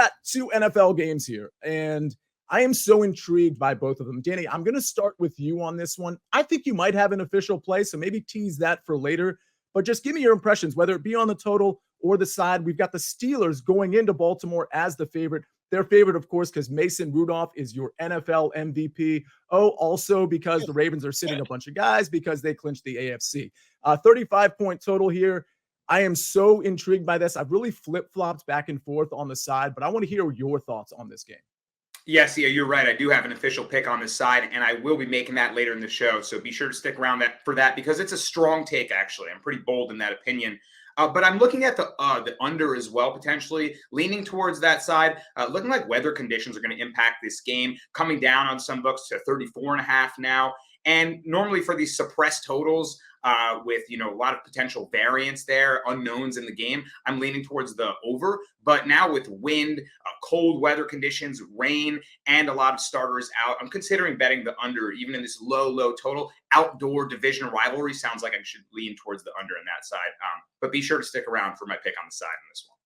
got two NFL games here, and I am so intrigued by both of them. Danny, I'm going to start with you on this one. I think you might have an official play, so maybe tease that for later. But just give me your impressions, whether it be on the total or the side. We've got the Steelers going into Baltimore as the favorite. Their favorite, of course, because Mason Rudolph is your NFL MVP. Oh, also because the Ravens are sitting a bunch of guys because they clinched the AFC. 35-point total here. I am so intrigued by this. I've really flip-flopped back and forth on the side, but I want to hear your thoughts on this game. Yes, yeah, you're right. I do have an official pick on this side, and I will be making that later in the show. So be sure to stick around for that because it's a strong take, actually. I'm pretty bold in that opinion. But I'm looking at the under as well, potentially leaning towards that side. Looking like weather conditions are going to impact this game, coming down on some books to 34.5 now. And normally for these suppressed totals, with a lot of potential variance there, unknowns in the game, I'm leaning towards the over. But now with wind, cold weather conditions, rain, and a lot of starters out, I'm considering betting the under, even in this low total. Outdoor division rivalry sounds like I should lean towards the under on that side. But be sure to stick around for my pick on the side on this one.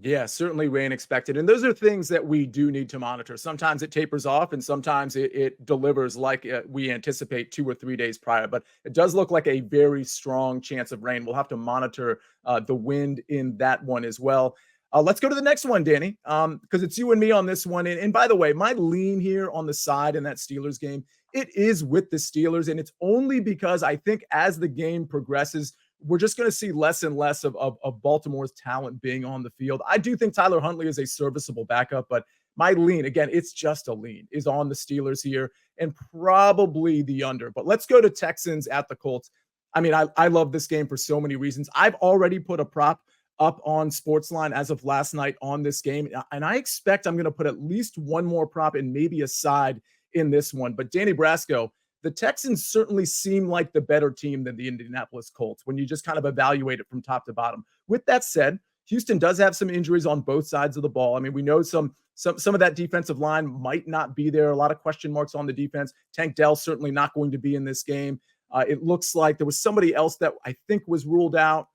Yeah, certainly rain expected. And those are things that we do need to monitor. Sometimes it tapers off and sometimes it delivers like we anticipate 2 or 3 days prior. But it does look like a very strong chance of rain. We'll have to monitor the wind in that one as well. Let's go to the next one, Danny, because it's you and me on this one. And by the way, my lean here on the side in that Steelers game, it is with the Steelers. And it's only because I think as the game progresses, we're just going to see less and less of Baltimore's talent being on the field. I do think Tyler Huntley is a serviceable backup, but my lean, again, it's just a lean, is on the Steelers here and probably the under. But let's go to Texans at the Colts. I mean, I love this game for so many reasons. I've already put a prop up on SportsLine as of last night on this game, and I expect I'm going to put at least one more prop and maybe a side in this one. But Danny Brasco, the Texans certainly seem like the better team than the Indianapolis Colts when you just kind of evaluate it from top to bottom. With that said, Houston does have some injuries on both sides of the ball. I mean, we know some of that defensive line might not be there. A lot of question marks on the defense. Tank Dell certainly not going to be in this game. It looks like there was somebody else that I think was ruled out.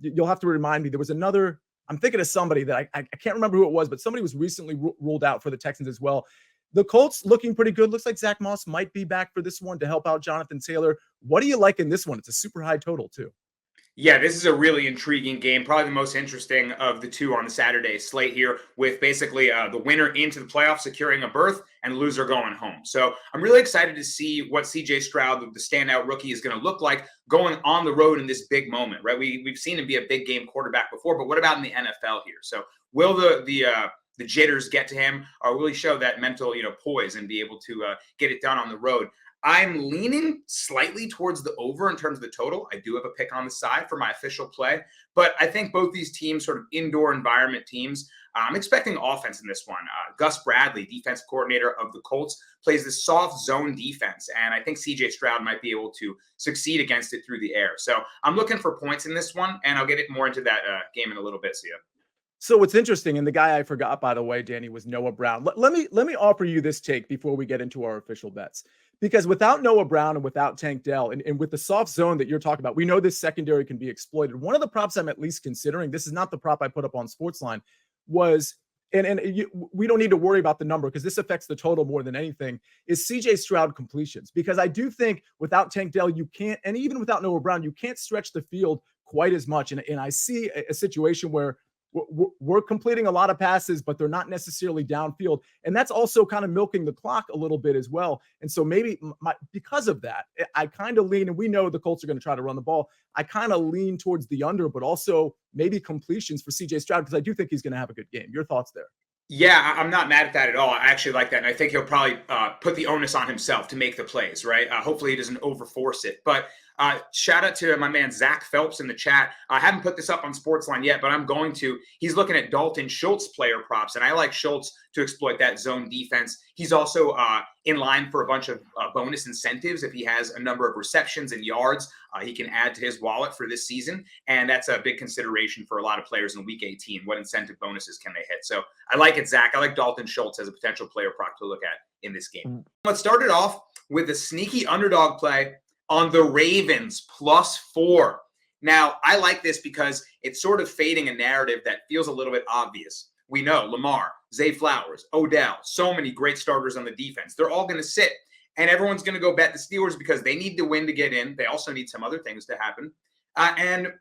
You'll have to remind me. There was another. I'm thinking of somebody that I can't remember who it was, but somebody was recently ruled out for the Texans as well. The Colts looking pretty good. Looks like Zach Moss might be back for this one to help out Jonathan Taylor. What do you like in this one? It's a super high total too. Yeah, this is a really intriguing game, probably the most interesting of the two on the Saturday slate here, with basically the winner into the playoffs securing a berth and the loser going home. So I'm really excited to see what C.J. Stroud, the standout rookie, is going to look like going on the road in this big moment, right? We've seen him be a big game quarterback before, but what about in the NFL here? So will the jitters get to him, or will he show that mental, poise and be able to get it done on the road? I'm leaning slightly towards the over in terms of the total. I do have a pick on the side for my official play, but I think both these teams, sort of indoor environment teams, I'm expecting offense in this one. Gus Bradley, defensive coordinator of the Colts, plays this soft zone defense, and I think C.J. Stroud might be able to succeed against it through the air. So I'm looking for points in this one, and I'll get it more into that game in a little bit, Sia. So what's interesting, and the guy I forgot, by the way, Danny, was Noah Brown. Let me offer you this take before we get into our official bets. Because without Noah Brown and without Tank Dell, and with the soft zone that you're talking about, we know this secondary can be exploited. One of the props I'm at least considering, this is not the prop I put up on SportsLine, was, we don't need to worry about the number because this affects the total more than anything, is C.J. Stroud completions. Because I do think without Tank Dell, you can't, and even without Noah Brown, you can't stretch the field quite as much. And I see a situation where we're completing a lot of passes, but they're not necessarily downfield. And that's also kind of milking the clock a little bit as well. And so maybe because of that, I kind of lean, and we know the Colts are going to try to run the ball. I kind of lean towards the under, but also maybe completions for CJ Stroud, because I do think he's going to have a good game. Your thoughts there? Yeah, I'm not mad at that at all. I actually like that. And I think he'll probably put the onus on himself to make the plays, right? Hopefully he doesn't overforce it. But shout out to my man, Zach Phelps, in the chat. I haven't put this up on SportsLine yet, but I'm going to. He's looking at Dalton Schultz player props, and I like Schultz to exploit that zone defense. He's also in line for a bunch of bonus incentives. If he has a number of receptions and yards, he can add to his wallet for this season. And that's a big consideration for a lot of players in Week 18. What incentive bonuses can they hit? So I like it, Zach. I like Dalton Schultz as a potential player prop to look at in this game. Let's start it off with a sneaky underdog play on the Ravens +4. Now, I like this because it's sort of fading a narrative that feels a little bit obvious. We know Lamar, Zay Flowers, Odell, so many great starters on the defense. They're all going to sit, and everyone's going to go bet the Steelers because they need to win to get in. They also need some other things to happen. Everyone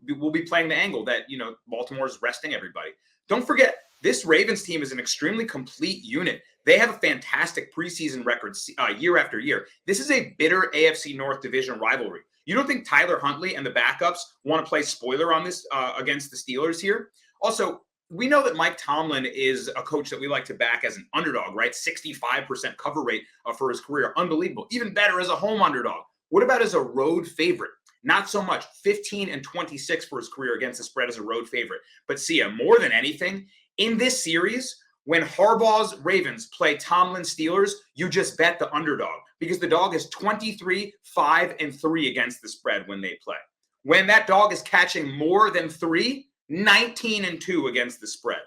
will be playing the angle that, Baltimore is resting everybody. Don't forget, this Ravens team is an extremely complete unit. They have a fantastic preseason record year after year. This is a bitter AFC North division rivalry. You don't think Tyler Huntley and the backups want to play spoiler on this against the Steelers here? Also, we know that Mike Tomlin is a coach that we like to back as an underdog, right? 65% cover rate for his career. Unbelievable. Even better as a home underdog. What about as a road favorite? Not so much. 15-26 for his career against the spread as a road favorite. But Sia, more than anything, in this series, when Harbaugh's Ravens play Tomlin Steelers, you just bet the underdog because the dog is 23-5-3 against the spread when they play. When that dog is catching more than 3, 19-2 against the spread.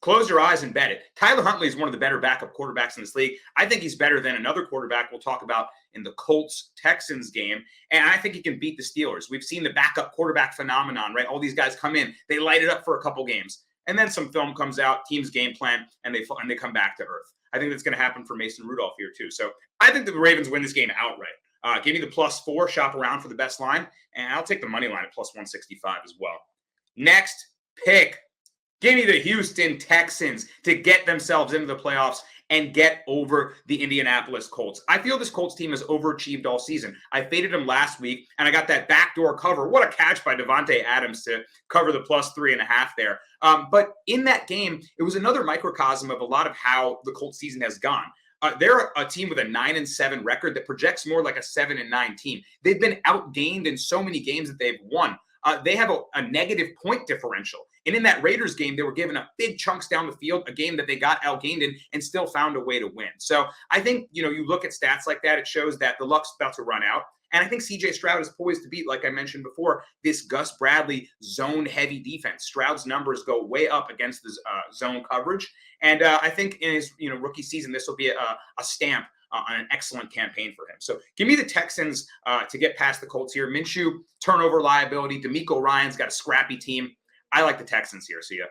Close your eyes and bet it. Tyler Huntley is one of the better backup quarterbacks in this league. I think he's better than another quarterback we'll talk about in the Colts-Texans game, and I think he can beat the Steelers. We've seen the backup quarterback phenomenon, right? All these guys come in, they light it up for a couple games, and then some film comes out, team's game plan, and they come back to earth. I think that's going to happen for Mason Rudolph here too. So I think the Ravens win this game outright. Give me the +4, shop around for the best line, and I'll take the money line at +165 as well. Next pick. Give me the Houston Texans to get themselves into the playoffs and get over the Indianapolis Colts. I feel this Colts team has overachieved all season. I faded them last week, and I got that backdoor cover. What a catch by Devontae Adams to cover the +3.5 there. But in that game, it was another microcosm of a lot of how the Colts season has gone. They're a team with a 9-7 record that projects more like a 7-9 team. They've been outgained in so many games that they've won. They have a negative point differential. And in that Raiders game, they were given a big chunks down the field, a game that they got outgained in and still found a way to win. So I think, you look at stats like that, it shows that the luck's about to run out. And I think C.J. Stroud is poised to beat, like I mentioned before, this Gus Bradley zone-heavy defense. Stroud's numbers go way up against the zone coverage. And I think in his rookie season, this will be a stamp on an excellent campaign for him. So give me the Texans to get past the Colts here. Minshew, turnover liability. DeMeco Ryans got a scrappy team. I like the Texans here. See ya.